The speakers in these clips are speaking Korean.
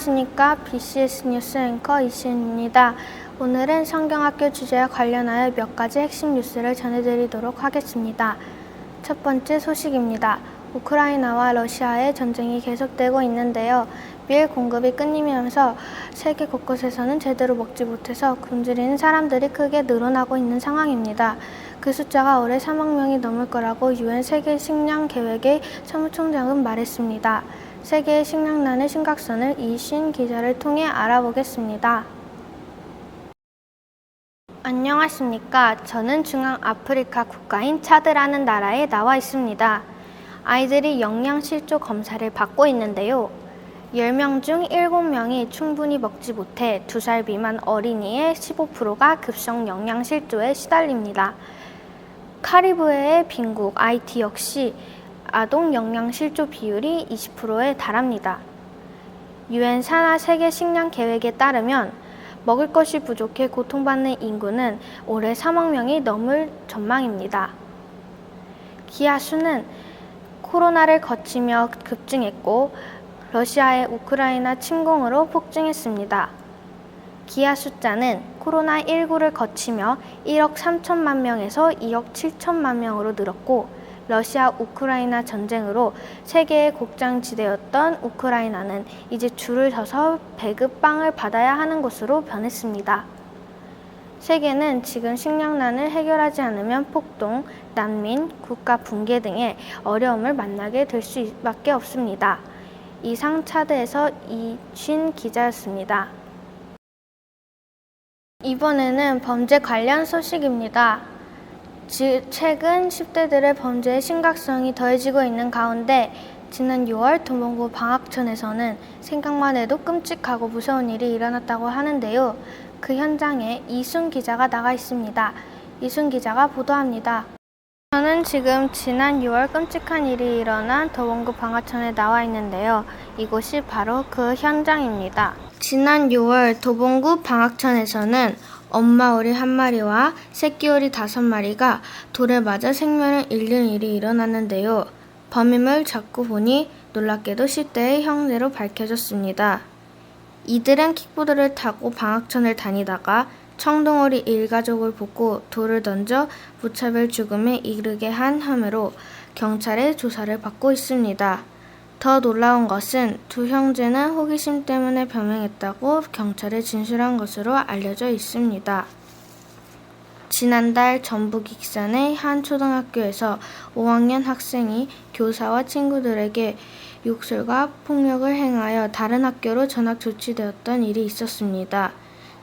안녕하십니까. BCS 뉴스 앵커 이시은입니다. 오늘은 성경학교 주제와 관련하여 몇 가지 핵심 뉴스를 전해드리도록 하겠습니다. 첫 번째 소식입니다. 우크라이나와 러시아의 전쟁이 계속되고 있는데요. 밀 공급이 끊이면서 세계 곳곳에서는 제대로 먹지 못해서 굶주리는 사람들이 크게 늘어나고 있는 상황입니다. 그 숫자가 올해 3억 명이 넘을 거라고 UN 세계 식량 계획의 사무총장은 말했습니다. 세계의 식량난의 심각성을 이신 기자를 통해 알아보겠습니다. 안녕하십니까. 저는 중앙아프리카 국가인 차드라는 나라에 나와 있습니다. 아이들이 영양실조 검사를 받고 있는데요. 10명 중 7명이 충분히 먹지 못해 2살 미만 어린이의 15%가 급성 영양실조에 시달립니다. 카리브해의 빈국 아이티 역시 아동 영양실조 비율이 20%에 달합니다. UN 산하 세계 식량 계획에 따르면 먹을 것이 부족해 고통받는 인구는 올해 3억 명이 넘을 전망입니다. 기아 수는 코로나를 거치며 급증했고 러시아의 우크라이나 침공으로 폭증했습니다. 기아 숫자는 코로나19를 거치며 1억 3천만 명에서 2억 7천만 명으로 늘었고 러시아 우크라이나 전쟁으로 세계의 곡장지대였던 우크라이나는 이제 줄을 서서 배급빵을 받아야 하는 곳으로 변했습니다. 세계는 지금 식량난을 해결하지 않으면 폭동, 난민, 국가 붕괴 등의 어려움을 만나게 될 수밖에 없습니다. 이상 차드에서 이신 기자였습니다. 이번에는 범죄 관련 소식입니다. 최근 10대들의 범죄의 심각성이 더해지고 있는 가운데 지난 6월 도봉구 방학촌에서는 생각만 해도 끔찍하고 무서운 일이 일어났다고 하는데요. 그 현장에 이순 기자가 나가 있습니다. 이순 기자가 보도합니다. 저는 지금 지난 6월 끔찍한 일이 일어난 도봉구 방화촌에 나와 있는데요. 이곳이 바로 그 현장입니다. 지난 6월 도봉구 방화촌에서는 엄마 오리 1마리와 새끼 오리 5마리가 돌에 맞아 생명을 잃는 일이 일어났는데요. 범인을 잡고 보니 놀랍게도 10대의 형제로 밝혀졌습니다. 이들은 킥보드를 타고 방학촌을 다니다가 청둥오리 일가족을 보고 돌을 던져 무차별 죽음에 이르게 한 혐의로 경찰의 조사를 받고 있습니다. 더 놀라운 것은 두 형제는 호기심 때문에 변명했다고 경찰에 진술한 것으로 알려져 있습니다. 지난달 전북 익산의 한 초등학교에서 5학년 학생이 교사와 친구들에게 욕설과 폭력을 행하여 다른 학교로 전학 조치되었던 일이 있었습니다.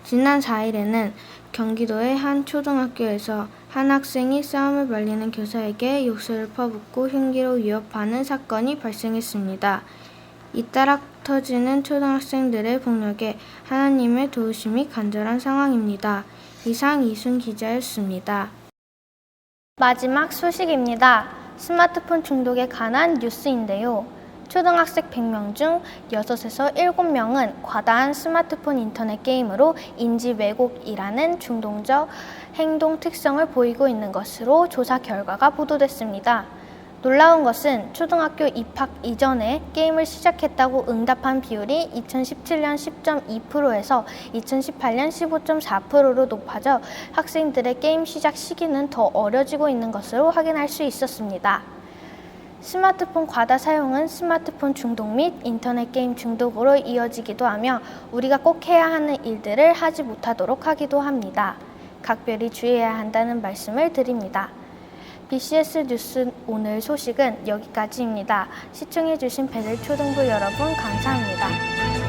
지난 4일에는 경기도의 한 초등학교에서 한 학생이 싸움을 말리는 교사에게 욕설을 퍼붓고 흉기로 위협하는 사건이 발생했습니다. 잇따라 터지는 초등학생들의 폭력에 하나님의 도우심이 간절한 상황입니다. 이상 이순 기자였습니다. 마지막 소식입니다. 스마트폰 중독에 관한 뉴스인데요. 초등학생 100명 중 6에서 7명은 과다한 스마트폰 인터넷 게임으로 인지 왜곡이라는 중독적 행동 특성을 보이고 있는 것으로 조사 결과가 보도됐습니다. 놀라운 것은 초등학교 입학 이전에 게임을 시작했다고 응답한 비율이 2017년 10.2%에서 2018년 15.4%로 높아져 학생들의 게임 시작 시기는 더 어려지고 있는 것으로 확인할 수 있었습니다. 스마트폰 과다 사용은 스마트폰 중독 및 인터넷 게임 중독으로 이어지기도 하며 우리가 꼭 해야 하는 일들을 하지 못하도록 하기도 합니다. 각별히 주의해야 한다는 말씀을 드립니다. BCS 뉴스 오늘 소식은 여기까지입니다. 시청해주신 배들초등부 여러분 감사합니다.